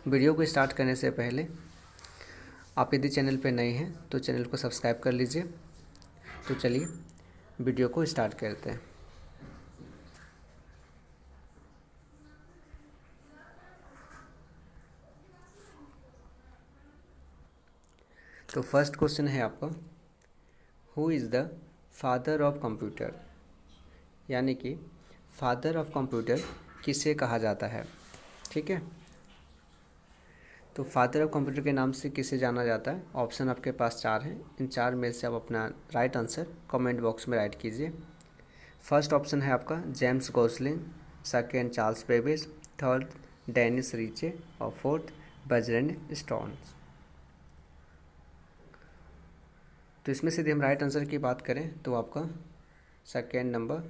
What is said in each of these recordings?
Video को start करने से पहले आप यदि चैनल पर नए हैं तो चैनल को सब्सक्राइब कर लीजिए। तो चलिए वीडियो को स्टार्ट करते हैं। तो फर्स्ट क्वेश्चन है आपका, who is the father of computer, यानी कि फादर ऑफ कंप्यूटर किसे कहा जाता है। ठीक है, तो फादर ऑफ कंप्यूटर के नाम से किसे जाना जाता है। ऑप्शन आपके पास 4 हैं। इन 4 में से आप अपना राइट आंसर कमेंट बॉक्स में राइट कीजिए। फर्स्ट ऑप्शन है आपका James Gosling, second Charles Babbage, third Dennis Ritchie और फोर्थ बजरंग स्टोन्स। तो इसमें से यदि हम राइट आंसर की बात करें तो आपका सेकेंड नंबर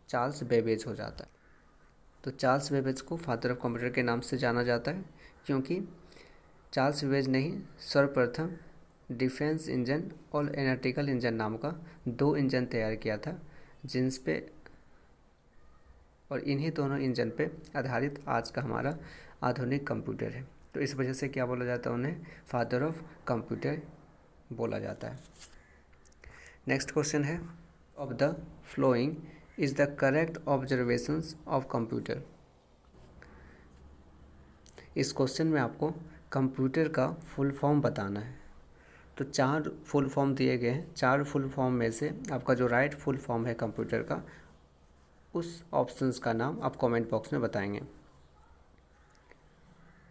चार्ल्स बेबेज हो जाता है। तो चार्ल्स बेबेज को फादर ऑफ कंप्यूटर के नाम से जाना जाता है क्योंकि चार्ल्स बेबेज ने ही सर्वप्रथम डिफेंस इंजन और एनालिटिकल इंजन नाम का 2 इंजन तैयार किया था, जिन पे और इन्हीं दोनों इंजन पे आधारित आज का हमारा आधुनिक कंप्यूटर है। तो इस वजह से क्या बोला जाता है, उन्हें फादर ऑफ कंप्यूटर बोला जाता है। नेक्स्ट क्वेश्चन है, of the following is the correct observations of computer. इस क्वेश्चन में आपको कंप्यूटर का फुल फॉर्म बताना है। तो 4 फुल फॉर्म दिए गए हैं। 4 फुल फॉर्म में से आपका जो राइट फुल फॉर्म है कंप्यूटर का, उस ऑप्शंस का नाम आप कमेंट बॉक्स में बताएंगे।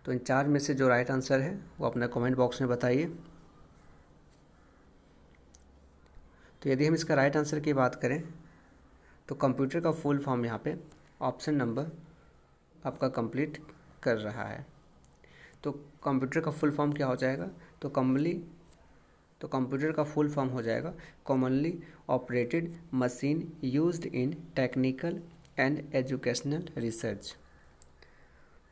तो इन 4 में से जो राइट आंसर है वो अपना कमेंट बॉक्स में बताइए। तो यदि हम इसका राइट आंसर की बात करें तो कंप्यूटर का फुल फॉर्म यहाँ पे ऑप्शन नंबर आपका कंप्लीट कर रहा है। तो कंप्यूटर का फुल फॉर्म क्या हो जाएगा, तो कंप्यूटर का फुल फॉर्म हो जाएगा commonly operated machine used in technical and educational research.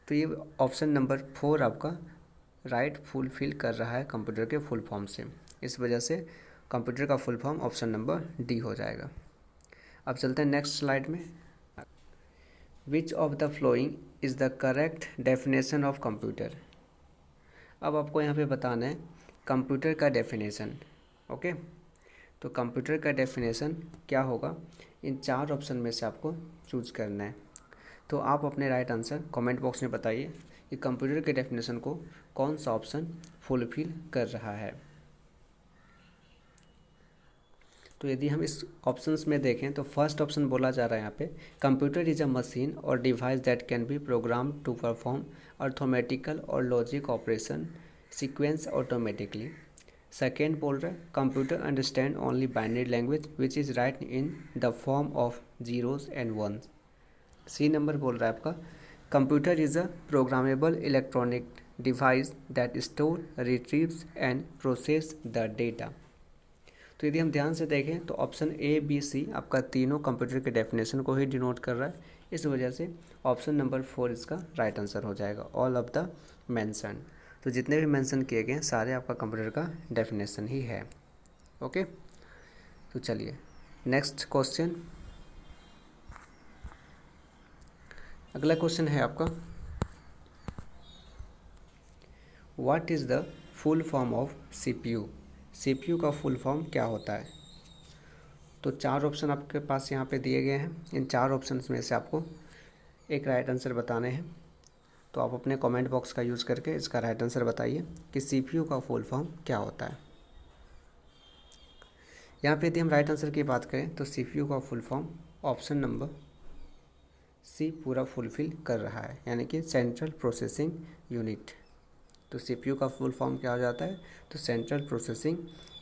तो ये ऑप्शन नंबर 4 आपका राइट फुलफिल कर रहा है कंप्यूटर के फुल फॉर्म से। इस वजह से कंप्यूटर का full form option number D हो जाएगा। अब चलते हैं नेक्स्ट स्लाइड में। विच of the following is the correct definition of computer. अब आपको यहाँ पे बताना है कंप्यूटर का डेफिनेशन। ओके, तो कंप्यूटर का डेफिनेशन क्या होगा, इन 4 ऑप्शन में से आपको चूज करना है। तो आप अपने राइट आंसर कमेंट बॉक्स में बताइए कि कंप्यूटर के डेफिनेशन को कौन सा ऑप्शन फुलफिल कर रहा है। तो यदि हम इस ऑप्शंस में देखें तो फर्स्ट ऑप्शन बोला जा रहा है यहाँ पे, computer is a machine or device that can be program to perform arithmetical or logic operation sequence automatically. Second बोल रहा है, computer understand only binary language which is write in the form of zeros and ones. C number बोल रहा है आपका, computer is a programmable electronic device that store retrieves and process the data. तो यदि हम ध्यान से देखें तो ऑप्शन ए बी सी आपका तीनों कंप्यूटर के डेफिनेशन को ही डिनोट कर रहा है। इस वजह से ऑप्शन नंबर 4 इसका राइट आंसर हो जाएगा, ऑल ऑफ द मेंशन। तो जितने भी मेंशन किए गए सारे आपका कंप्यूटर का डेफिनेशन ही है। ओके, तो चलिए नेक्स्ट क्वेश्चन। अगला क्वेश्चन है आपका, what is the full form of CPU. CPU का फुल फॉर्म क्या होता है। तो 4 ऑप्शन आपके पास यहाँ पे दिए गए हैं। इन 4 ऑप्शंस में से आपको एक राइट आंसर बताने हैं। तो आप अपने कमेंट बॉक्स का यूज़ करके इसका राइट आंसर बताइए कि सीपीयू का फुल फॉर्म क्या होता है। यहाँ पे यदि हम राइट आंसर की बात करें तो सीपीयू का full form option number C पूरा फुलफिल कर रहा है, यानी कि सेंट्रल प्रोसेसिंग यूनिट। तो सीपीयू का फुल फॉर्म क्या हो जाता है, तो सेंट्रल प्रोसेसिंग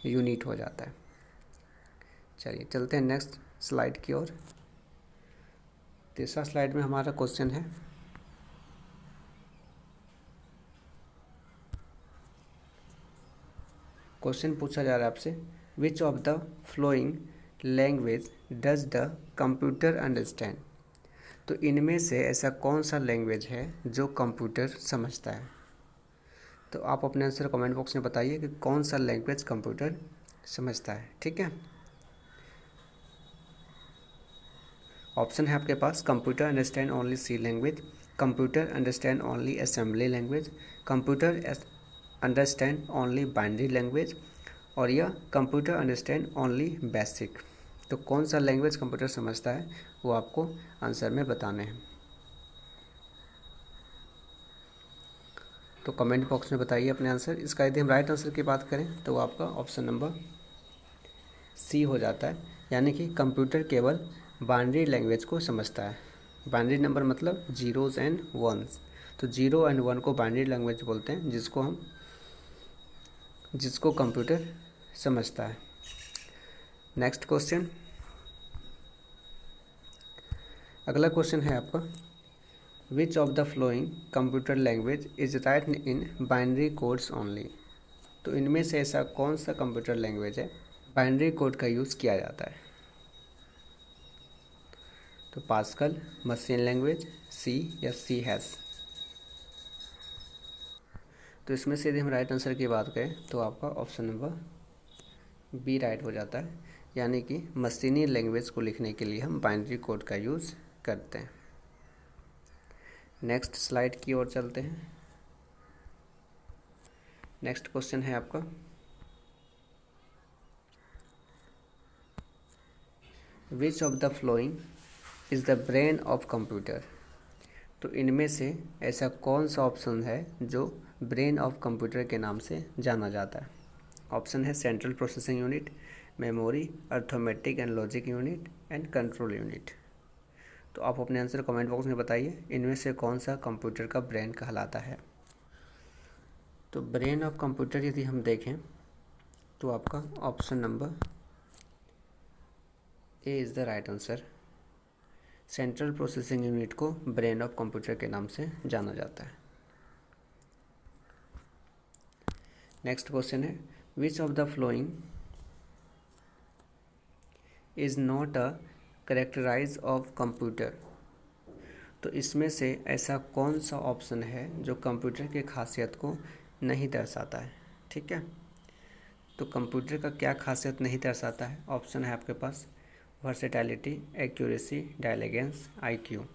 यूनिट हो जाता है। चलिए चलते हैं नेक्स्ट स्लाइड की ओर। तीसरा स्लाइड में हमारा क्वेश्चन है, क्वेश्चन पूछा जा रहा है आपसे, विच of the flowing language does the computer understand. तो इनमें से ऐसा कौन सा लैंग्वेज है जो कंप्यूटर समझता है। तो आप अपने आंसर कमेंट बॉक्स में बताइए कि कौन सा लैंग्वेज कंप्यूटर समझता है। ठीक है, ऑप्शन है आपके पास, computer understand only C language, computer understand only assembly language, computer understand only binary language, और यह कंप्यूटर अंडरस्टैंड ओनली बेसिक। तो कौन सा लैंग्वेज कंप्यूटर समझता है वो आपको आंसर में बताने हैं। तो कमेंट बॉक्स में बताइए अपने आंसर। इसका यदि हम राइट आंसर की बात करें तो आपका ऑप्शन नंबर सी हो जाता है, यानी कि कंप्यूटर केवल बाइनरी लैंग्वेज को समझता है। बाइनरी नंबर मतलब जीरोज़ एंड वंस। तो जीरो एंड वन को बाइनरी लैंग्वेज बोलते हैं, जिसको कंप्यूटर समझता है। नेक्स्ट क्वेश्चन, अगला क्वेश्चन है आपका, which of the flowing computer language is written in binary codes only. तो इनमें से ऐसा कौन सा कंप्यूटर लैंग्वेज है बाइनरी कोड का यूज़ किया जाता है। तो पास्कल, मशीन लैंग्वेज, सी या सी हैश। तो इसमें से यदि हम राइट आंसर की बात करें तो आपका ऑप्शन नंबर बी राइट हो जाता है, यानी कि मशीनी लैंग्वेज को लिखने के लिए हम बाइनरी कोड का यूज़ करते हैं। नेक्स्ट स्लाइड की ओर चलते हैं। नेक्स्ट क्वेश्चन है आपका, which of the following is the brain of computer. तो इनमें से ऐसा कौन सा ऑप्शन है जो ब्रेन ऑफ कंप्यूटर के नाम से जाना जाता है। ऑप्शन है central processing unit, memory, arithmetic and logic unit and control unit. तो आप अपने आंसर कमेंट बॉक्स में बताइए, इनमें से कौन सा कंप्यूटर का ब्रेन कहलाता है। तो ब्रेन ऑफ कंप्यूटर यदि हम देखें तो आपका option number A is the right answer. Central processing unit को ब्रेन ऑफ कंप्यूटर के नाम से जाना जाता है। नेक्स्ट क्वेश्चन है, which of the following is not a characterise of computer. तो इसमें से ऐसा कौन सा ऑप्शन है जो कंप्यूटर की खासियत को नहीं दर्शाता है। ठीक है, तो कंप्यूटर का क्या खासियत नहीं दर्शाता है। ऑप्शन है आपके पास वर्सेटैलिटी, एक्यूरेसी, डायलेगेंस, आईक्यू।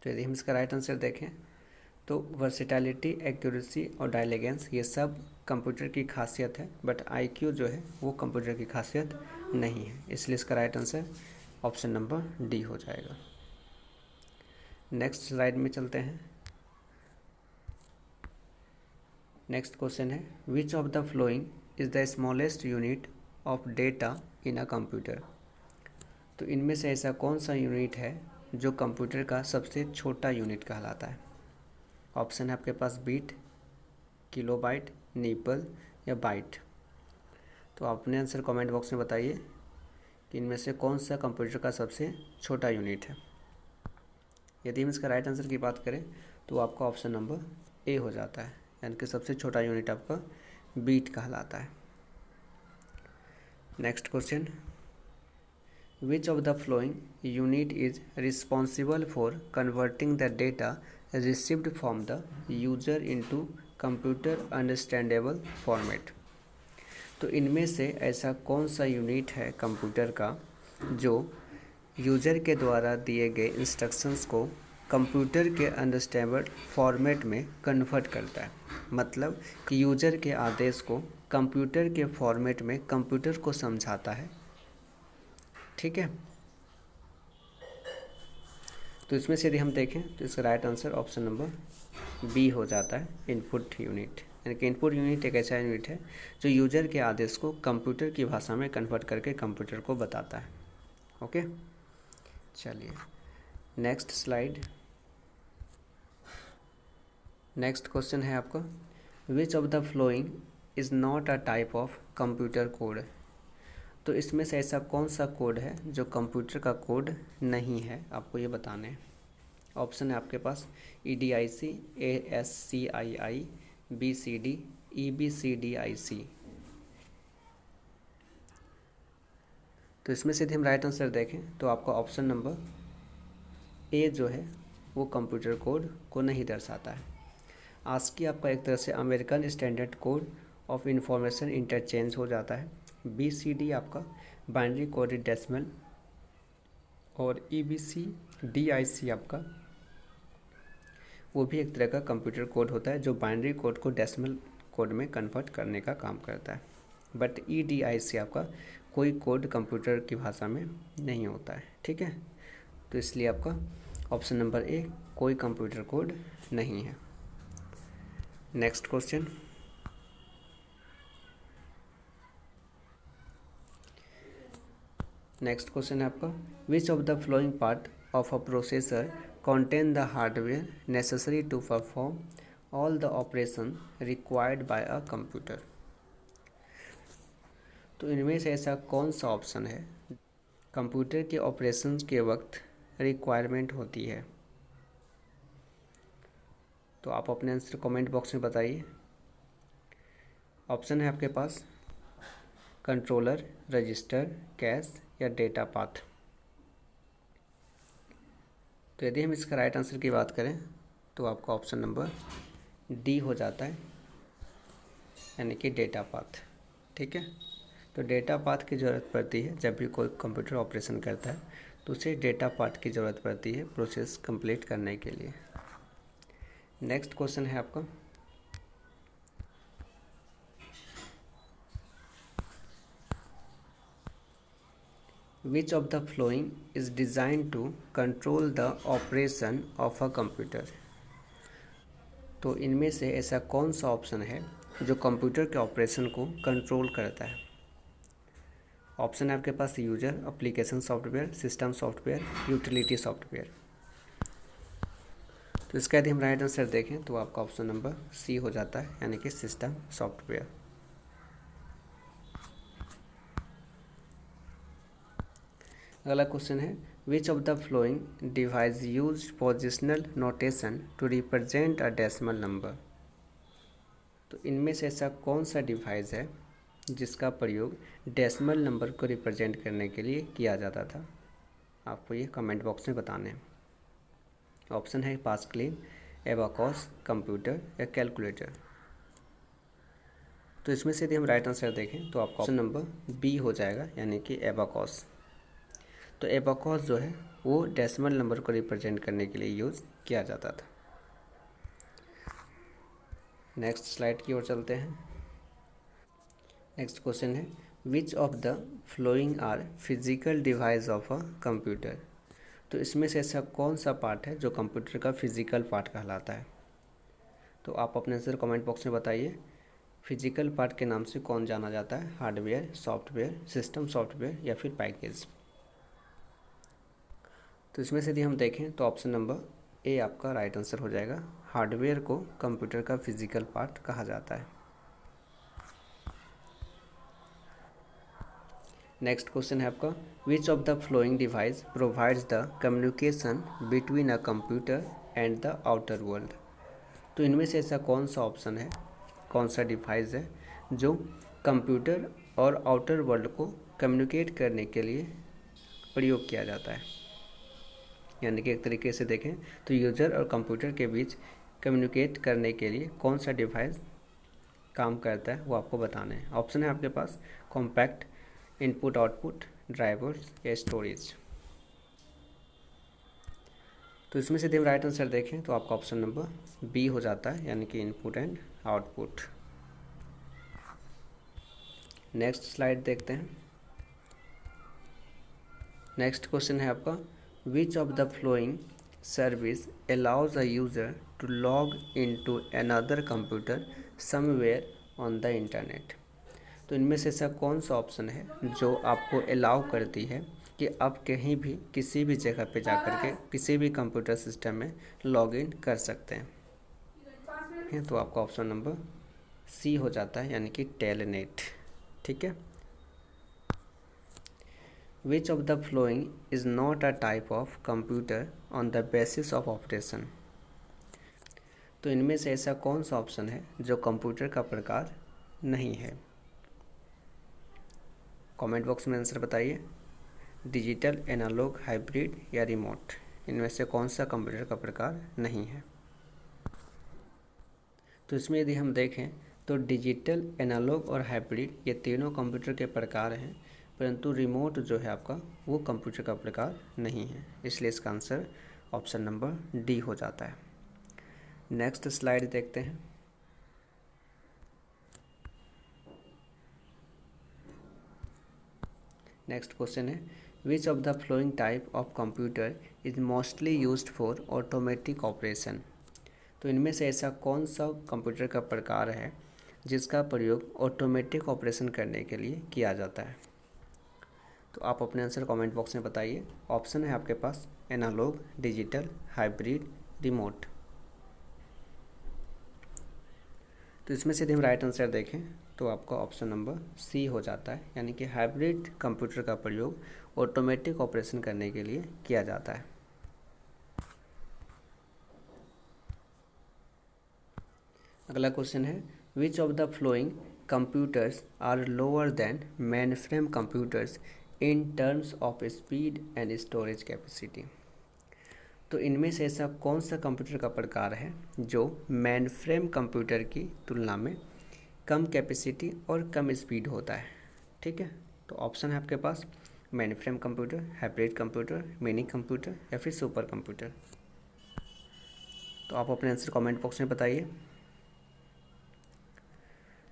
तो यदि हम इसका राइट आंसर देखें तो वर्सेटैलिटी, एक्यूरेसी और डायलेगेंस ये सब कंप्यूटर की खासियत है, बट आईक्यू जो है वो कंप्यूटर की खासियत नहीं है, इसलिए इसका right answer option number D हो जाएगा। नेक्स्ट स्लाइड में चलते हैं। नेक्स्ट क्वेश्चन है, which of the following is the smallest unit of data in a computer. तो इनमें से ऐसा कौन सा यूनिट है जो कंप्यूटर का सबसे छोटा यूनिट कहलाता है। ऑप्शन है आपके पास बीट, किलोबाइट, नीपल या बाइट। तो आप अपने आंसर कमेंट बॉक्स में बताइए कि इनमें से कौन सा कंप्यूटर का सबसे छोटा यूनिट है। यदि हम इसका राइट आंसर की बात करें तो आपका ऑप्शन नंबर ए हो जाता है, यानी कि सबसे छोटा यूनिट आपका बीट कहलाता है। Next question, which of the flowing unit is responsible for converting the data received from the user into computer understandable format. तो इनमें से ऐसा कौन सा यूनिट है कंप्यूटर का जो यूजर के द्वारा दिए गए इंस्ट्रक्शंस को कंप्यूटर के अंडरस्टैंडेबल फॉर्मेट में कन्वर्ट करता है। मतलब कि यूजर के आदेश को कंप्यूटर के फॉर्मेट में कंप्यूटर को समझाता है। ठीक है, तो इसमें से यदि हम देखें तो इसका right answer option number B हो जाता है, इनपुट यूनिट। यानी कि इनपुट यूनिट एक ऐसा यूनिट है जो यूजर के आदेश को कंप्यूटर की भाषा में कन्वर्ट करके कंप्यूटर को बताता है। ओके, चलिए नेक्स्ट स्लाइड। नेक्स्ट क्वेश्चन है आपका, which of the following is not a type of computer code. तो इसमें से ऐसा कौन सा कोड है जो कंप्यूटर का कोड नहीं है, आपको ये बताने हैं। ऑप्शन है आपके पास EDIC, ASCII, BCD, EBCDIC। तो इसमें से यदि हम राइट आंसर देखें तो आपका ऑप्शन नंबर ए जो है वो कंप्यूटर कोड को नहीं दर्शाता है। ASCII आपका एक तरह से American standard code of information interchange हो जाता है। BCD आपका बाइनरी कोडेड डेसिमल और EBCDIC आपका वो भी एक तरह का कंप्यूटर कोड होता है जो बाइनरी कोड को डेसिमल कोड में कन्वर्ट करने का काम करता है। बट EDIC आपका कोई कोड कंप्यूटर की भाषा में नहीं होता है, ठीक है। तो इसलिए आपका ऑप्शन नंबर ए कोई कंप्यूटर कोड नहीं है। नेक्स्ट क्वेश्चन, है आपका which of the flowing part of a processor contain the hardware necessary to perform all the operation required by a computer। तो इनमें से ऐसा कौन सा ऑप्शन है कंप्यूटर के ऑपरेशंस के वक्त रिक्वायरमेंट होती है। तो आप अपने आंसर कमेंट बॉक्स में बताइए। ऑप्शन है आपके पास कंट्रोलर, रजिस्टर, कैश या डेटा पाथ। तो यदि हम इसका राइट आंसर की बात करें तो आपका ऑप्शन नंबर डी हो जाता है, यानी कि डेटा पाथ, ठीक है। तो डेटा पाथ की ज़रूरत पड़ती है जब भी कोई कंप्यूटर ऑपरेशन करता है तो उसे डेटा पाथ की ज़रूरत पड़ती है प्रोसेस कंप्लीट करने के लिए। नेक्स्ट क्वेश्चन है आपका Which of the following is designed to control the operation of a computer। तो इनमें से ऐसा कौन सा ऑप्शन है जो कंप्यूटर के ऑपरेशन को कंट्रोल करता है। ऑप्शन है आपके पास user, application software, system software, utility software. तो इसका यदि हम राइट आंसर देखें तो आपका ऑप्शन नंबर सी हो जाता है, यानी कि सिस्टम सॉफ्टवेयर। अगला क्वेश्चन है which of the following device use positional notation to represent a decimal number. तो इनमें से ऐसा कौन सा डिवाइस है जिसका प्रयोग डेसिमल नंबर को रिप्रेजेंट करने के लिए किया जाता था। आपको ये कमेंट बॉक्स में बताने हैं। ऑप्शन है पास्कल, एबाकस, कंप्यूटर या कैलकुलेटर। तो इसमें से यदि हम राइट आंसर देखें तो आपका ऑप्शन नंबर बी हो जाएगा, यानी कि एबाकस। तो एबाकस जो है वो डेसिमल नंबर को रिप्रेजेंट करने के लिए यूज़ किया जाता था। नेक्स्ट स्लाइड की ओर चलते हैं। नेक्स्ट क्वेश्चन है which of the following are physical device of a computer. तो इसमें से ऐसा कौन सा पार्ट है जो कंप्यूटर का फिजिकल पार्ट कहलाता है। तो आप अपने आंसर कमेंट बॉक्स में बताइए। फिजिकल पार्ट के नाम से कौन जाना जाता है, हार्डवेयर, सॉफ्टवेयर, सिस्टम सॉफ्टवेयर या फिर पैकेज। तो इसमें से यदि हम देखें तो ऑप्शन नंबर ए आपका राइट आंसर हो जाएगा। हार्डवेयर को कंप्यूटर का फिजिकल पार्ट कहा जाता है। नेक्स्ट क्वेश्चन है आपका which of the following device provides the communication between a computer and the outer world. तो इनमें से ऐसा कौन सा ऑप्शन है, कौन सा डिवाइस है जो कंप्यूटर और आउटर वर्ल्ड को कम्युनिकेट करने के लिए प्रयोग किया जाता है। यानी कि एक तरीके से देखें तो यूजर और कंप्यूटर के बीच कम्युनिकेट करने के लिए कौन सा डिवाइस काम करता है वो आपको बताना है। ऑप्शन है आपके पास कॉम्पैक्ट, इनपुट आउटपुट, ड्राइवर्स या स्टोरेज। तो इसमें से यदि हम राइट आंसर देखें तो आपका ऑप्शन नंबर बी हो जाता है, यानी कि input and output. Next slide देखते हैं। नेक्स्ट क्वेश्चन है आपका which of the following service allows a user to log in to another computer somewhere on the internet. तो इनमें से ऐसा कौन सा ऑप्शन है जो आपको अलाउ करती है कि आप कहीं भी किसी भी जगह पे जाकर के किसी भी कंप्यूटर सिस्टम में लॉग इन कर सकते हैं। तो आपका ऑप्शन नंबर सी हो जाता है, यानी कि टेलनेट, ठीक है। Which of the following is not a type of computer on the basis of operation. तो इनमें से ऐसा कौन सा ऑप्शन है जो कंप्यूटर का प्रकार नहीं है। कमेंट बॉक्स में आंसर बताइए। डिजिटल, एनालॉग, हाइब्रिड या रिमोट, इनमें से कौन सा कंप्यूटर का प्रकार नहीं है। तो इसमें यदि हम देखें तो डिजिटल, एनालॉग और हाइब्रिड ये तीनों कंप्यूटर के प्रकार हैं परंतु रिमोट जो है आपका वो कंप्यूटर का प्रकार नहीं है, इसलिए इसका आंसर ऑप्शन नंबर डी हो जाता है। नेक्स्ट स्लाइड देखते हैं। नेक्स्ट क्वेश्चन है, which of the flowing type of computer is mostly used for automatic operation. तो इनमें से ऐसा कौन सा कंप्यूटर का प्रकार है जिसका प्रयोग ऑटोमेटिक ऑपरेशन करने के लिए किया जाता है। तो आप अपने आंसर कमेंट बॉक्स में बताइए। ऑप्शन है आपके पास एनालॉग, डिजिटल, हाइब्रिड, रिमोट। तो इसमें से यदि हम राइट आंसर देखें तो आपका ऑप्शन नंबर सी हो जाता है, यानी कि हाइब्रिड कंप्यूटर का प्रयोग ऑटोमेटिक ऑपरेशन करने के लिए किया जाता है। अगला क्वेश्चन है, which of the following computers are lower than mainframe computers in terms of speed and storage capacity. तो इनमें से ऐसा कौन सा कंप्यूटर का प्रकार है जो मेनफ्रेम कंप्यूटर की तुलना में कम कैपेसिटी और कम स्पीड होता है। ठीक है, तो ऑप्शन है आपके पास mainframe computer, hybrid computer, mini computer या फिर सुपर कंप्यूटर। तो आप अपने आंसर कमेंट बॉक्स में बताइए।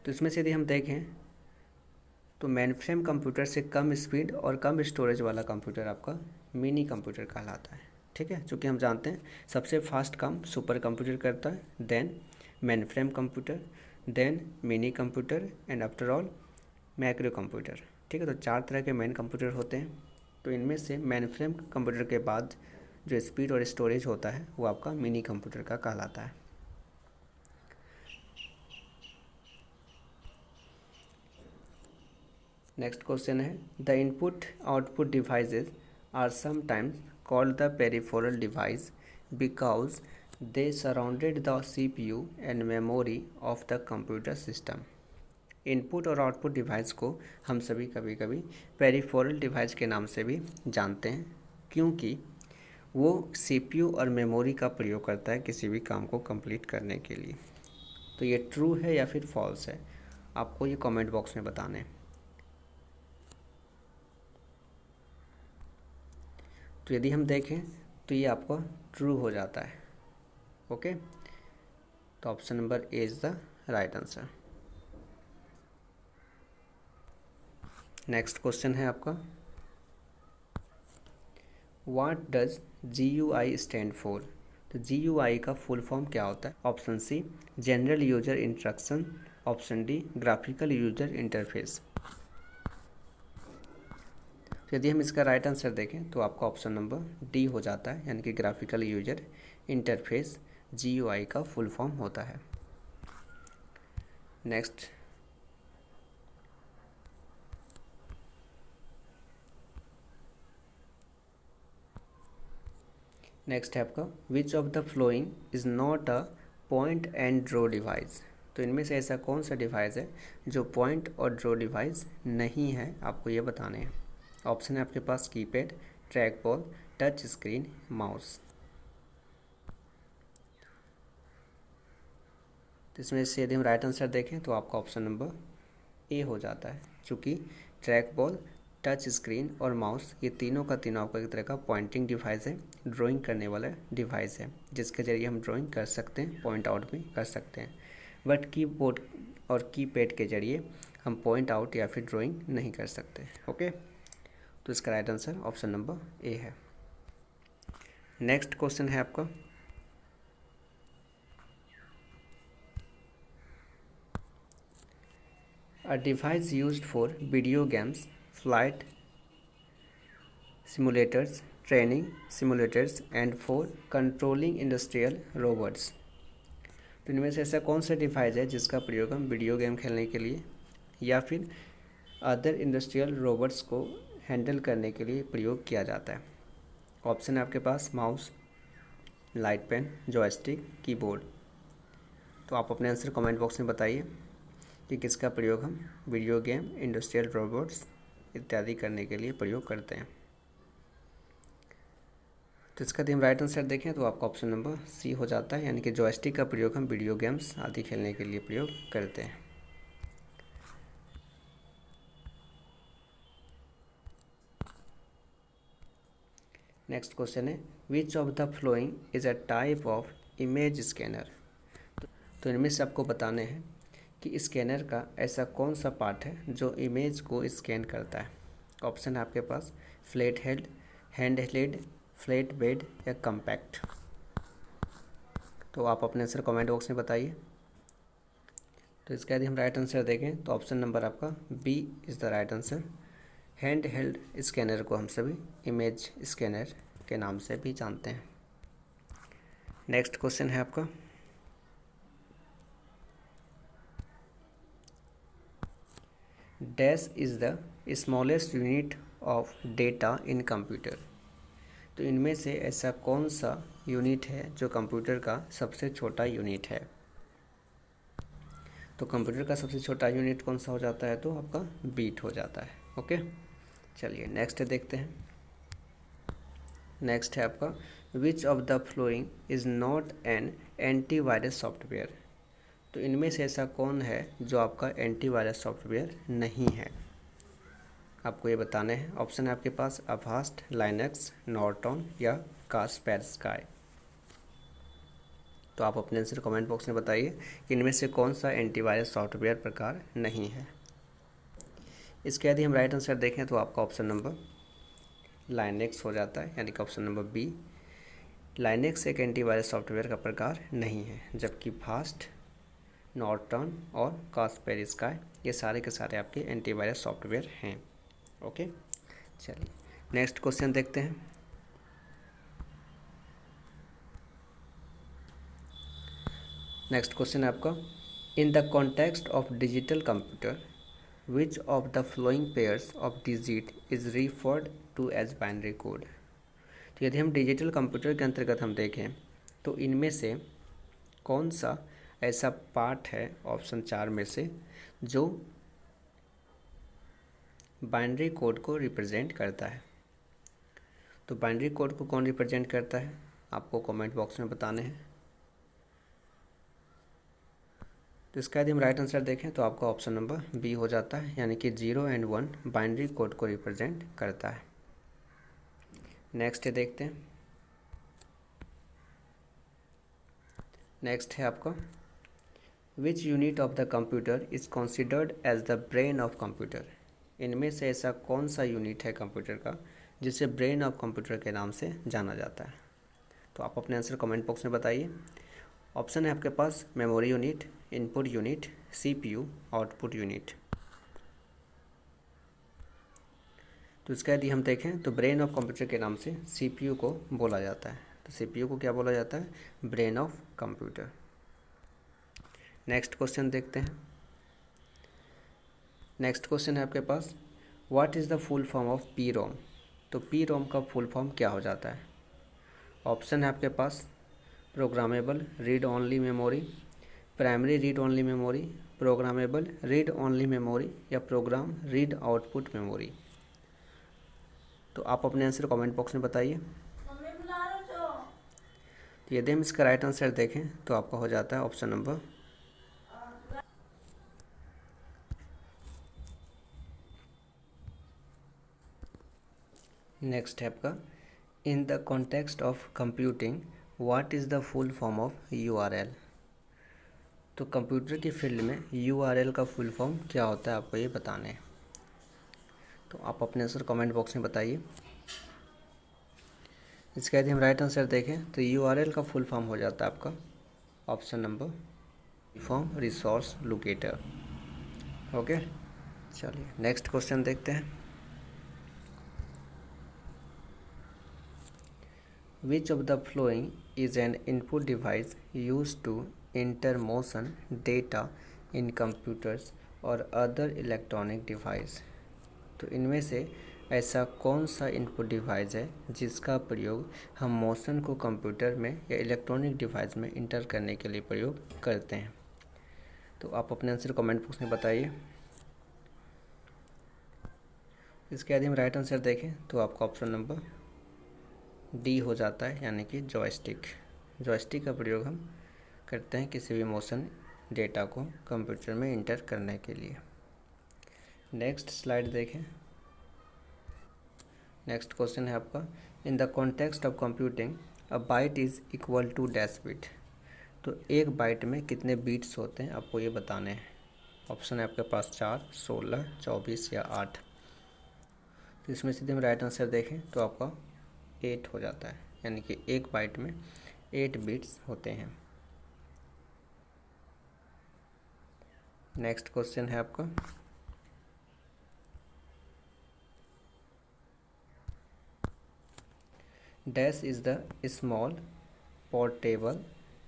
तो इसमें से यदि हम देखें तो मेनफ्रेम कंप्यूटर से कम स्पीड और कम स्टोरेज वाला कंप्यूटर आपका मिनी कंप्यूटर कहलाता है। ठीक है, चूँकि हम जानते हैं सबसे फास्ट काम सुपर कंप्यूटर करता है, then mainframe computer, then mini computer and after all macro computer. ठीक है, तो 4 तरह के मेन कंप्यूटर होते हैं। तो इनमें से मेनफ्रेम कंप्यूटर के बाद जो स्पीड और स्टोरेज होता है वो आपका मिनी कंप्यूटर का कहलाता है। नेक्स्ट क्वेश्चन है, the input output devices are sometimes called the peripheral device because they surrounded the CPU and memory of the computer system। Input और आउटपुट डिवाइस को हम सभी कभी कभी पेरिफेरल डिवाइस के नाम से भी जानते हैं, क्योंकि वो CPU और मेमोरी का प्रयोग करता है किसी भी काम को कंप्लीट करने के लिए। तो ये ट्रू है या फिर फॉल्स है, आपको ये कमेंट बॉक्स में बताना है। तो यदि हम देखें तो ये आपका ट्रू हो जाता है। ओके, तो option number A is the right answer. Next question है आपका, what does GUI stand for. तो GUI का फुल फॉर्म क्या होता है। Option C general user instruction, option D graphical user interface. यदि हम इसका राइट आंसर देखें तो आपका ऑप्शन नंबर डी हो जाता है, यानी कि ग्राफिकल यूजर इंटरफेस GUI का फुल फॉर्म होता है। नेक्स्ट है आपका, which of the following is not a point and draw device. तो इनमें से ऐसा कौन सा डिवाइस है जो पॉइंट और ड्रॉ डिवाइस नहीं है, आपको ये बताने हैं। ऑप्शन है आपके पास keypad, track ball, touch screen, mouse. तो इसमें से यदि हम राइट आंसर देखें तो आपका ऑप्शन नंबर ए हो जाता है, क्योंकि ट्रैक बॉल, टच स्क्रीन और माउस ये तीनों का तीनों आपका एक तरह का पॉइंटिंग डिवाइस है, ड्राइंग करने वाला डिवाइस है, जिसके जरिए हम ड्राइंग कर सकते हैं, पॉइंट आउट भी कर सकते हैं। बट कीबोर्ड और कीपैड के जरिए हम पॉइंट आउट या फिर ड्राइंग नहीं कर सकते। ओके, तो इसका राइट आंसर ऑप्शन नंबर ए है। नेक्स्ट क्वेश्चन है आपका, a device used for video games, flight simulators, training simulators and for controlling industrial robots. तो इनमें से ऐसा कौन सा डिवाइस है जिसका प्रयोग हम वीडियो गेम खेलने के लिए या फिर अदर इंडस्ट्रियल रोबोट्स को हैंडल करने के लिए प्रयोग किया जाता है। ऑप्शन है आपके पास mouse, light pen, joystick, keyboard. तो आप अपने आंसर कमेंट बॉक्स में बताइए कि किसका प्रयोग हम वीडियो गेम, इंडस्ट्रियल रोबोट्स इत्यादि करने के लिए प्रयोग करते हैं। तो इसका यदि हम राइट आंसर देखें तो आपका ऑप्शन नंबर सी हो जाता है, यानी कि जॉयस्टिक का प्रयोग हम वीडियो गेम्स आदि खेलने के लिए प्रयोग करते हैं। नेक्स्ट क्वेश्चन है which of the following is a type of image scanner. तो इनमें से आपको बताने हैं कि स्कैनर का ऐसा कौन सा पार्ट है जो इमेज को स्कैन करता है। ऑप्शन है आपके पास flat head, hand head, flat bed या कम्पैक्ट। तो आप अपने आंसर कमेंट बॉक्स में बताइए। तो इसका यदि हम राइट आंसर देखें तो ऑप्शन नंबर आपका B is the right answer. Hand held scanner को हम सभी इमेज स्कैनर के नाम से भी जानते हैं। नेक्स्ट क्वेश्चन है आपका dash is the smallest unit of data in computer. तो इनमें से ऐसा कौन सा यूनिट है जो कंप्यूटर का सबसे छोटा यूनिट है। तो कंप्यूटर का सबसे छोटा यूनिट कौन सा हो जाता है, तो आपका बीट हो जाता है। ओके, चलिए नेक्स्ट देखते हैं। नेक्स्ट है आपका which of the following is not an antivirus software. तो इनमें से ऐसा कौन है जो आपका एंटीवायरस सॉफ्टवेयर नहीं है, आपको ये बताने हैं। ऑप्शन है आपके पास अवास्ट, लाइनक्स, नॉर्टन या कास्पेरस्काई। तो आप अपने आंसर कमेंट बॉक्स में बताइए कि इनमें से कौन सा एंटीवायरस सॉफ्टवेयर प्रकार नहीं है। इसके यदि हम राइट आंसर देखें तो आपका ऑप्शन नंबर लाइनक्स हो जाता है, यानी कि ऑप्शन नंबर बी। लाइनक्स एक एंटीवायरस सॉफ्टवेयर का प्रकार नहीं है, जबकि फास्ट, नॉर्टन और कास्पेरस्काई ये सारे के सारे आपके एंटीवायरस सॉफ्टवेयर हैं। ओके, चलिए नेक्स्ट क्वेश्चन देखते हैं। नेक्स्ट क्वेश्चन है आपका in the context of digital computer which of the following pairs of digit is referred to as binary code. तो यदि हम डिजिटल कंप्यूटर के अंतर्गत हम देखें तो इनमें से कौन सा ऐसा पार्ट है ऑप्शन 4 में से जो बाइनरी कोड को रिप्रेजेंट करता है। तो बाइनरी कोड को कौन रिप्रेजेंट करता है, आपको कमेंट बॉक्स में बताने हैं। तो इसका यदि हम राइट आंसर देखें तो आपका ऑप्शन नंबर बी हो जाता है, यानी कि 0 और 1 बाइनरी कोड को रिप्रेजेंट करता है। नेक्स्ट देखते हैं। नेक्स्ट है आपका which unit of the computer is considered as the brain of computer. इनमें से ऐसा कौन सा यूनिट है कंप्यूटर का जिसे ब्रेन ऑफ कंप्यूटर के नाम से जाना जाता है। तो आप अपने आंसर कमेंट बॉक्स में बताइए। ऑप्शन है आपके पास memory unit, input unit, CPU, output unit. तो इसका यदि हम देखें तो ब्रेन ऑफ कंप्यूटर के नाम से सीपीयू को बोला जाता है। तो सीपीयू को क्या बोला जाता है, brain of computer. Next question देखते हैं। नेक्स्ट क्वेश्चन है आपके पास what is the full form of P ROM. तो पी रोम का फुल फॉर्म क्या हो जाता है। ऑप्शन है आपके पास programmable read only memory, primary read only memory, programmable read only memory या प्रोग्राम रीड आउटपुट मेमोरी। तो आप अपने आंसर कमेंट बॉक्स में बताइए। तो यदि हम इसका राइट आंसर देखें तो आपका हो जाता है ऑप्शन नंबर नेक्स्ट है आपका in the context of computing what is the full form of URL. तो कंप्यूटर की फील्ड में यूआरएल का फुल फॉर्म क्या होता है, आपको ये बताना है। तो आप अपने आंसर कमेंट बॉक्स में बताइए। इसका यदि हम राइट आंसर देखें तो यूआरएल का फुल फॉर्म हो जाता है आपका option number form resource locator. Okay, चलिए नेक्स्ट क्वेश्चन देखते हैं। Which of the following is an input device used to enter motion data in computers or other electronic device। तो इनमें से ऐसा कौन सा इनपुट डिवाइस है जिसका प्रयोग हम मोशन को कंप्यूटर में या इलेक्ट्रॉनिक डिवाइस में इंटर करने के लिए प्रयोग करते हैं। तो आप अपने आंसर कमेंट बॉक्स में बताइए। इसके यदि हम राइट आंसर देखें तो आपका ऑप्शन नंबर डी हो जाता है, यानी कि जॉयस्टिक। जॉयस्टिक का प्रयोग हम करते हैं किसी भी मोशन डेटा को कंप्यूटर में इंटर करने के लिए। नेक्स्ट स्लाइड देखें। नेक्स्ट क्वेश्चन है आपका in the context of computing a byte is equal to dash bit. तो एक बाइट में कितने बीट्स होते हैं आपको ये बताने हैं। ऑप्शन है आपके पास 4, 16, 24 या 8। तो इसमें सीधे हम राइट आंसर देखें तो आपका 8 हो जाता है, यानी कि एक बाइट में 8 बिट्स होते हैं। नेक्स्ट क्वेश्चन है आपका, dash is the small portable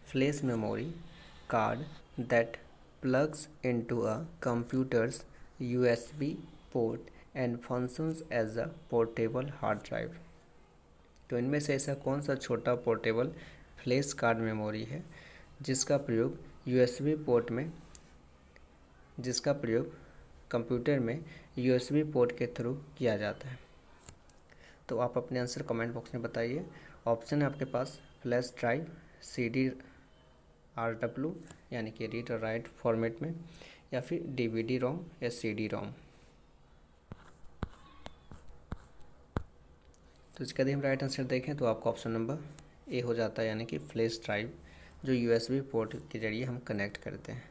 flash memory card that plugs into a computer's USB port and functions as a portable hard drive। तो इनमें से ऐसा कौन सा छोटा पोर्टेबल फ्लैश कार्ड मेमोरी है जिसका प्रयोग कंप्यूटर में USB पोर्ट के थ्रू किया जाता है। तो आप अपने आंसर कमेंट बॉक्स में बताइए। ऑप्शन है आपके पास फ्लैश ड्राइव, CD-RW यानी कि रीड और राइट फॉर्मेट में, या फिर DVD-ROM या CD-ROM। तो इसका यदि हम राइट आंसर देखें तो आपका ऑप्शन नंबर ए हो जाता है, यानी कि फ्लैश ड्राइव जो USB पोर्ट के जरिए हम कनेक्ट करते हैं।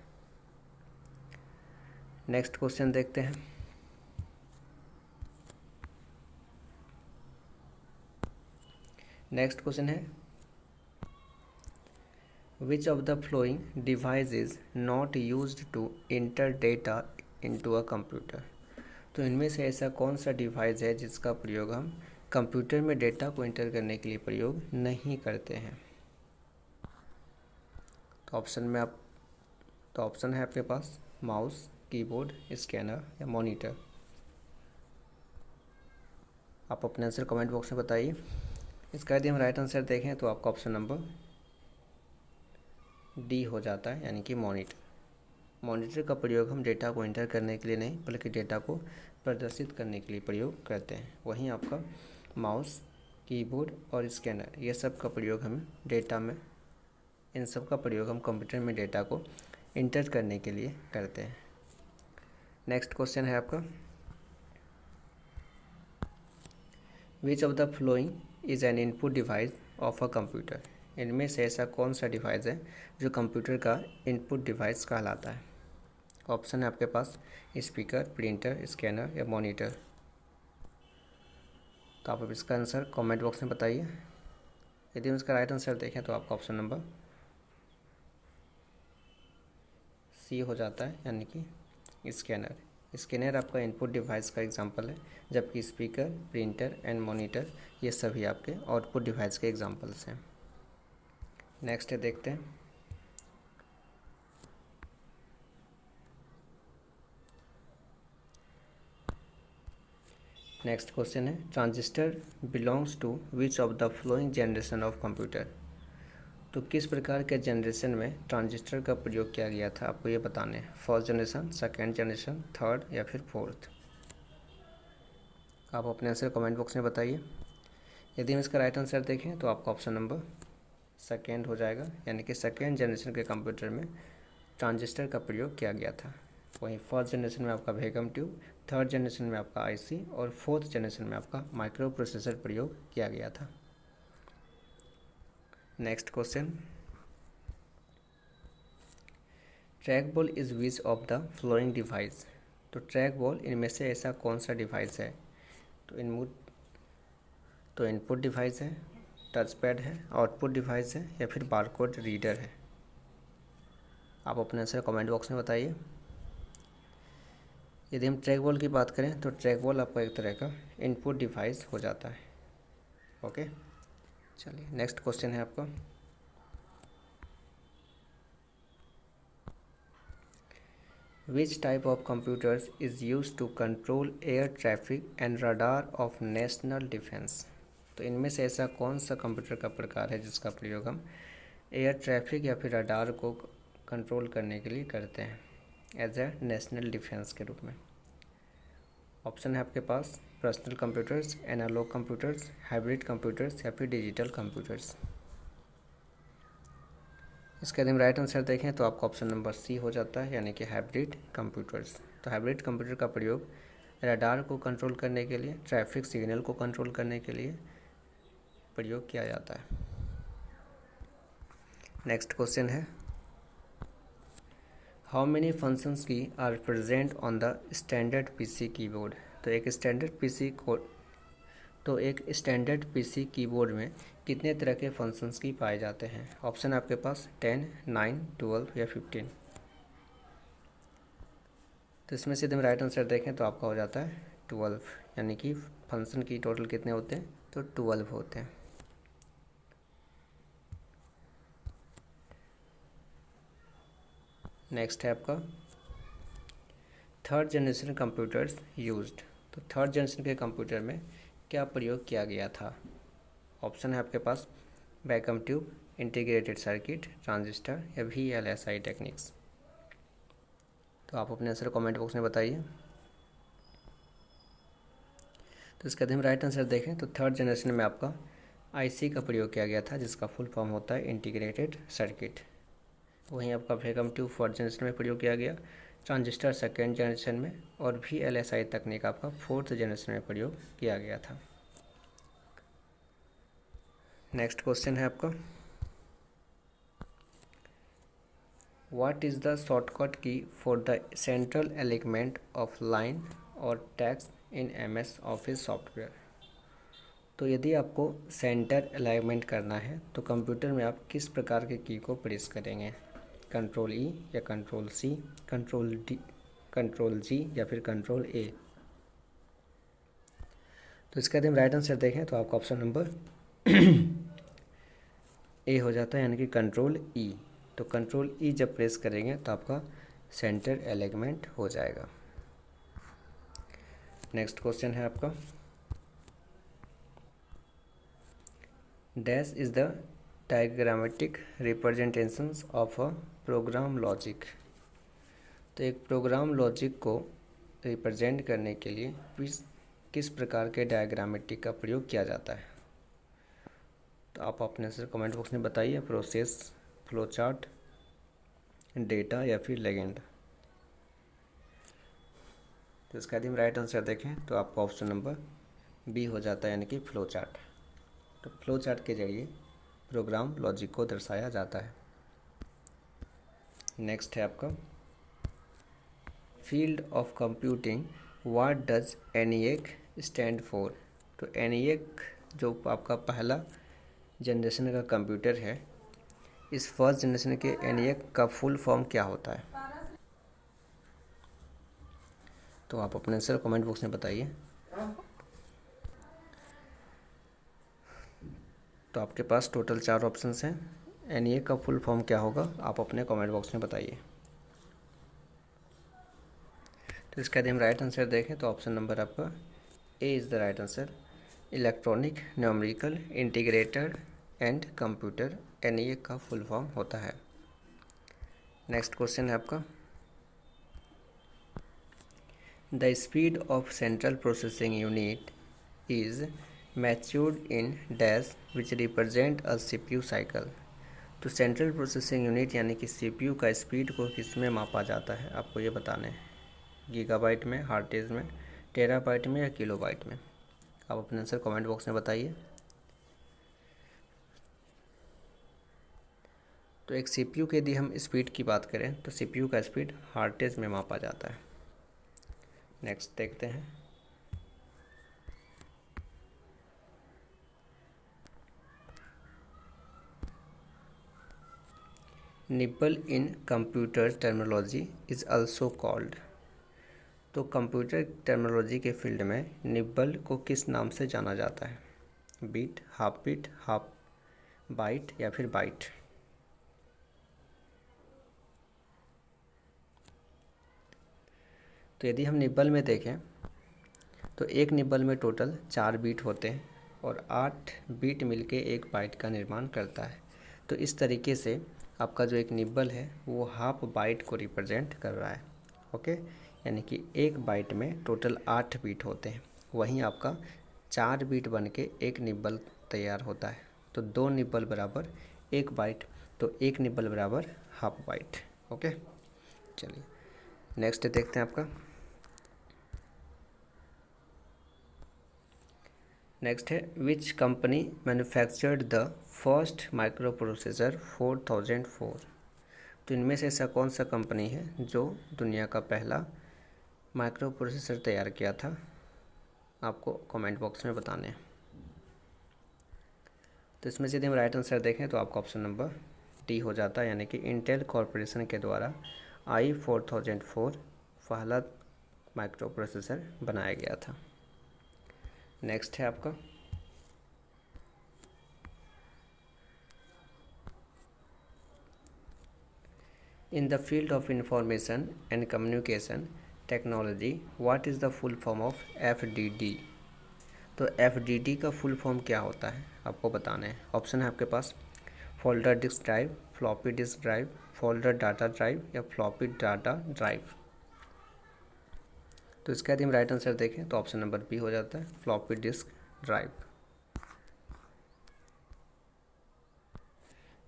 नेक्स्ट क्वेश्चन देखते हैं। नेक्स्ट क्वेश्चन है, Which of the following device is not used to enter data into a computer? तो इनमें से ऐसा कौन सा डिवाइस है जिसका प्रयोग हम कंप्यूटर में डेटा को एंटर करने के लिए प्रयोग नहीं करते हैं। तो ऑप्शन है आपके पास माउस, कीबोर्ड, स्कैनर या मॉनिटर। आप अपने आंसर कमेंट बॉक्स में बताइए। इसका यदि हम राइट आंसर देखें तो आपका ऑप्शन नंबर डी हो जाता है, यानी कि मॉनिटर का प्रयोग हम डेटा को एंटर करने के लिए नहीं बल्कि डेटा को प्रदर्शित करने के लिए प्रयोग करते हैं। वहीं आपका माउस, कीबोर्ड और स्कैनर ये सब का प्रयोग हम इन सब का प्रयोग हम कंप्यूटर में डेटा को एंटर करने के लिए करते हैं। नेक्स्ट क्वेश्चन है आपका, which of the following is an input device of a computer. इनमें से ऐसा कौन सा डिवाइस है जो कंप्यूटर का इनपुट डिवाइस कहलाता है। ऑप्शन है आपके पास स्पीकर, प्रिंटर, स्कैनर या मॉनिटर। तो आप अब इसका आंसर कमेंट बॉक्स में बताइए। यदि हम इसका राइट आंसर देखें तो आपका ऑप्शन नंबर सी हो जाता है, यानी कि स्कैनर आपका इनपुट डिवाइस का एग्जांपल है, जबकि स्पीकर, प्रिंटर एंड मॉनिटर ये सभी आपके आउटपुट डिवाइस के एग्जांपल्स हैं। नेक्स्ट है, देखते हैं। नेक्स्ट क्वेश्चन है, transistor belongs to which of the following generation of computer. तो किस प्रकार के जनरेशन में ट्रांजिस्टर का प्रयोग किया गया था आपको ये बताने हैं। First generation, second generation, third या फिर फोर्थ। आप अपने आंसर कमेंट बॉक्स में बताइए। यदि हम इसका राइट आंसर देखें तो आपका ऑप्शन नंबर सेकेंड हो जाएगा, यानी कि सेकेंड जनरेशन के कंप्यूटर में ट्रांजिस्टर का प्रयोग किया गया था। वहीं फर्स्ट जनरेशन में आपका वैक्यूम ट्यूब, थर्ड जनरेशन में आपका आईसी और फोर्थ जनरेशन में आपका माइक्रो प्रोसेसर प्रयोग किया गया था। Next question, track ball is which of the following device. तो ट्रैक बॉल इनमें से ऐसा कौन सा डिवाइस है। तो इनपुट डिवाइस है, टच पैड है, आउटपुट डिवाइस है या फिर बारकोड रीडर है। आप अपने आंसर कमेंट बॉक्स में बताइए। यदि हम ट्रैक बॉल की बात करें तो ट्रैक बॉल आपका एक तरह का इनपुट डिवाइस हो जाता है। ओके, चलिए नेक्स्ट क्वेश्चन है आपका, which type of computers is use to control air traffic and radar of national defence. तो इनमें से ऐसा कौन सा कंप्यूटर का प्रकार है जिसका प्रयोग हम एयर ट्रैफिक या फिर रडार को कंट्रोल करने के लिए करते हैं एज ए नेशनल डिफेंस के रूप में। ऑप्शन है आपके पास personal computers, analog computers, hybrid computers या फिर डिजिटल कंप्यूटर्स। इसका यदि हम राइट आंसर देखें तो आपका ऑप्शन नंबर सी हो जाता है, यानी कि हाइब्रिड कंप्यूटर्स। तो हाइब्रिड कंप्यूटर का प्रयोग रडार को कंट्रोल करने के लिए, ट्रैफिक सिग्नल को कंट्रोल करने के लिए प्रयोग किया जाता है। नेक्स्ट क्वेश्चन है, how many functions key are present on the standard PC keyboard. तो एक स्टैंडर्ड पीसी कीबोर्ड में कितने तरह के फंक्शंस की पाए जाते हैं। ऑप्शन है आपके पास 10, 9, 12 या 15। तो इसमें से यदि हम राइट आंसर देखें तो आपका हो जाता है 12, यानी कि फंक्शन की टोटल कितने होते हैं, तो 12 होते हैं। नेक्स्ट है आपका थर्ड जनरेशन कंप्यूटर्स यूज्ड। तो थर्ड जनरेशन के कंप्यूटर में क्या प्रयोग किया गया था। ऑप्शन है आपके पास vacuum tube, integrated circuit, transistor या VLSI टेक्निक्स। तो आप अपने आंसर कमेंट बॉक्स में बताइए। तो इसका यदि हम राइट आंसर देखें तो थर्ड जनरेशन में आपका IC का प्रयोग किया गया था, जिसका फुल फॉर्म होता है इंटीग्रेटेड सर्किट। वहीं आपका वैक्यूम ट्यूब फोर्थ जनरेशन में प्रयोग किया गया, ट्रांजिस्टर सेकेंड जनरेशन में, और VLSI तकनीक आपका फोर्थ जनरेशन में प्रयोग किया गया था। नेक्स्ट क्वेश्चन है आपका, what is the shortcut key for the central element of line or text in MS office software. तो यदि आपको सेंटर अलाइनमेंट करना है तो कंप्यूटर में आप किस प्रकार के की को प्रेस करेंगे, कंट्रोल E या control C, control D, control G या फिर कंट्रोल A। तो इसका यदि हम राइट आंसर देखें तो आपका ऑप्शन नंबर A हो जाता है, यानी कि कंट्रोल E। तो कंट्रोल E जब प्रेस करेंगे तो आपका सेंटर अलाइनमेंट हो जाएगा। नेक्स्ट क्वेश्चन है आपका, dash is the diagrammatic representations of a program logic. तो एक प्रोग्राम लॉजिक को रिप्रेजेंट करने के लिए किस प्रकार के डायग्रामेटिक का प्रयोग किया जाता है। तो आप अपने से कमेंट बॉक्स में बताइए, प्रोसेस, फ्लो चार्ट, डेटा या फिर लेजेंड। तो इसका यदि हम राइट आंसर देखें तो आपका ऑप्शन नंबर B हो जाता है, यानी कि फ्लो चार्ट। तो फ्लो चार्ट के जरिए प्रोग्राम लॉजिक को दर्शाया जाता है। नेक्स्ट है आपका, field of computing, what does ENIAC stand for. तो ENIAC जो आपका पहला जनरेशन का कंप्यूटर है, इस फर्स्ट जनरेशन के ENIAC का फुल फॉर्म क्या होता है। तो आप अपने आंसर कमेंट बॉक्स में बताइए। तो आपके पास टोटल 4 ऑप्शंस हैं। ENIAC का फुल फॉर्म क्या होगा, आप अपने कमेंट बॉक्स में बताइए। तो इसका यदि हम राइट आंसर देखें तो ऑप्शन नंबर आपका A is the right answer, electronic numerical integrator and computer ENIAC का फुल फॉर्म होता है। नेक्स्ट क्वेश्चन है आपका, the speed of central processing unit is matured in dash which represent a CPU cycle. तो central processing unit यानी कि CPU का speed को किस में मापा जाता है, आपको ये बताना है, गीगाबाइट में, हार्टेज में, टेराबाइट में या किलोबाइट में। आप अपने आंसर कमेंट बॉक्स में बताइए। तो एक CPU के यदि हम स्पीड की बात करें तो CPU का स्पीड हार्टेज में मापा जाता है। नेक्स्ट देखते हैं, nibble in computer terminology is also called. तो कंप्यूटर टर्मिनोलॉजी के फील्ड में निब्बल को किस नाम से जाना जाता है, बीट, हाफ बाइट या फिर बाइट। तो यदि हम निब्बल में देखें तो एक निब्बल में टोटल 4 बीट होते हैं और 8 बीट मिलके एक बाइट का निर्माण करता है। तो इस तरीके से आपका जो एक निब्बल है वो हाफ बाइट को रिप्रेजेंट कर रहा है। ओके, यानी कि एक बाइट में टोटल 8 बीट होते हैं, वहीं आपका 4 बीट बन के एक निब्बल तैयार होता है। तो 2 निब्बल बराबर 1 बाइट, तो 1 निब्बल बराबर हाफ बाइट। ओके, चलिए नेक्स्ट देखते हैं आपका, नेक्स्ट है which company manufactured the first micro processor 4004। तो इनमें से ऐसा कौन सा कंपनी है जो दुनिया का पहला माइक्रो प्रोसेसर तैयार किया था, आपको कमेंट बॉक्स में बताने हैं। तो इसमें से यदि हम राइट आंसर देखें तो आपका ऑप्शन नंबर डी हो जाता है, यानी कि इंटेल कॉरपोरेशन के द्वारा i4004 पहला माइक्रो प्रोसेसर बनाया गया था। नेक्स्ट है आपका in the field of information and communication technology what is the full form of FDD। तो FDD का फुल फॉर्म क्या होता है आपको बताना है। ऑप्शन है आपके पास folder disk drive, floppy disk drive, folder data drive या फ्लॉपी डाटा ड्राइव। तो इसका यदि हम राइट आंसर देखें तो ऑप्शन नंबर बी हो जाता है, फ्लॉपी डिस्क ड्राइव।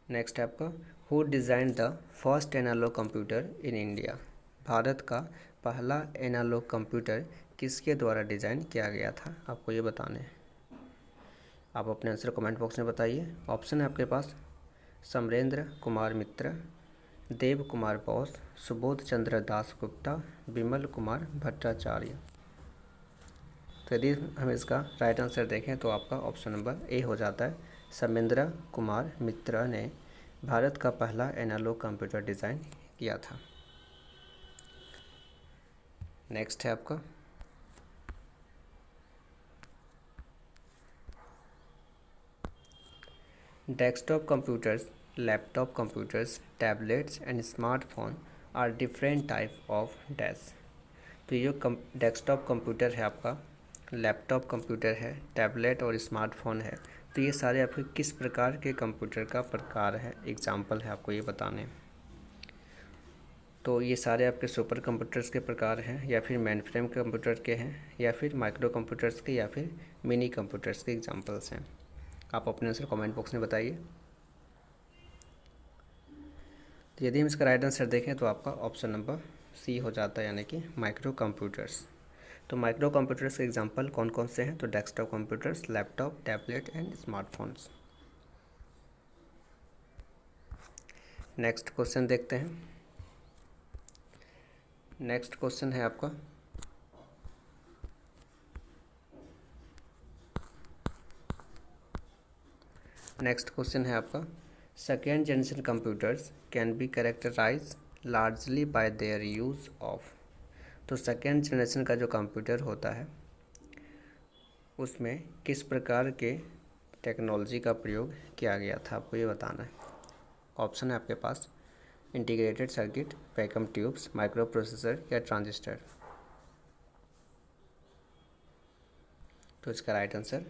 नेक्स्ट है आपका who design the first analogue computer in India. Bharat का पहला एनालॉग कंप्यूटर किसके द्वारा डिज़ाइन किया गया था, आपको ये बताने हैं। आप अपने आंसर कमेंट बॉक्स में बताइए। ऑप्शन है आपके पास समरेंद्र कुमार मित्र, देव कुमार बोस, सुबोध चंद्र दास गुप्ता, विमल कुमार भट्टाचार्य। तो यदि हम इसका राइट आंसर देखें तो आपका ऑप्शन नंबर ए हो जाता है, समेंद्र कुमार मित्र ने भारत का पहला एनालॉग कंप्यूटर डिज़ाइन किया था। नेक्स्ट है आपका desktop computers, laptop computers, tablets and smartphone are different type of dash. तो ये डेस्कटॉप कंप्यूटर है आपका, लैपटॉप कंप्यूटर है, टैबलेट और स्मार्टफोन है, तो ये सारे आपके किस प्रकार के कंप्यूटर का प्रकार है, एग्जाम्पल है आपको ये बताने। तो ये सारे आपके सुपर कंप्यूटर्स के प्रकार हैं, या फिर मेन फ्रेम कंप्यूटर के हैं, या फिर माइक्रो कंप्यूटर्स के, या फिर मिनी कंप्यूटर्स के एग्जाम्पल्स हैं। आप अपने आंसर कमेंट बॉक्स में बताइए। तो यदि हम इसका राइट आंसर देखें तो आपका ऑप्शन नंबर सी हो जाता है, यानी कि माइक्रो कंप्यूटर्स। तो माइक्रो कंप्यूटर्स के एग्जांपल कौन कौन से हैं, तो desktop computers, laptop, tablet and smartphones. Next question देखते हैं। नेक्स्ट क्वेश्चन है आपका second generation computers can be characterize largely by their use of. तो सेकेंड जनरेशन का जो कंप्यूटर होता है उसमें किस प्रकार के टेक्नोलॉजी का प्रयोग किया गया था, आपको ये बताना है। ऑप्शन है आपके पास integrated circuit, vacuum tubes, micro processor या ट्रांजिस्टर। तो इसका राइट आंसर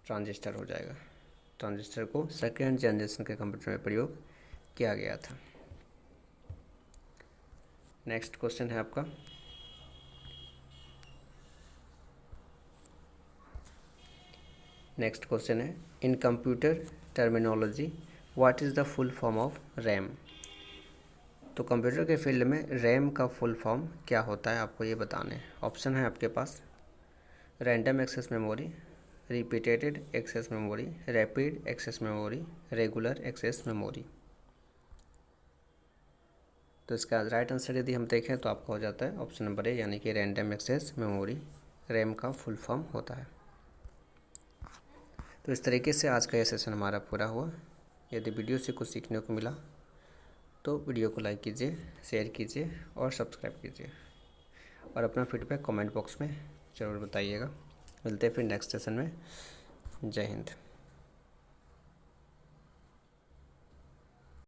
ट्रांजिस्टर हो जाएगा। ट्रांजिस्टर को सेकेंड जनरेशन के कंप्यूटर में प्रयोग किया गया था। नेक्स्ट क्वेश्चन है आपका इन computer terminology what is the full form of RAM. तो कंप्यूटर के फील्ड में रैम का फुल फॉर्म क्या होता है, आपको ये बताने हैं। ऑप्शन है आपके पास random access memory, repeated access memory, rapid access memory, regular access memory. तो इसका राइट आंसर यदि हम देखें तो आपका हो जाता है ऑप्शन नंबर ए, यानी कि रैंडम एक्सेस मेमोरी रैम का फुल फॉर्म होता है। तो इस तरीके से आज का ये सेशन हमारा पूरा हुआ। यदि वीडियो से कुछ सीखने को मिला तो वीडियो को लाइक कीजिए, शेयर कीजिए और सब्सक्राइब कीजिए, और अपना फीडबैक कमेंट बॉक्स में ज़रूर बताइएगा। मिलते हैं फिर नेक्स्ट सेशन में। जय हिंद।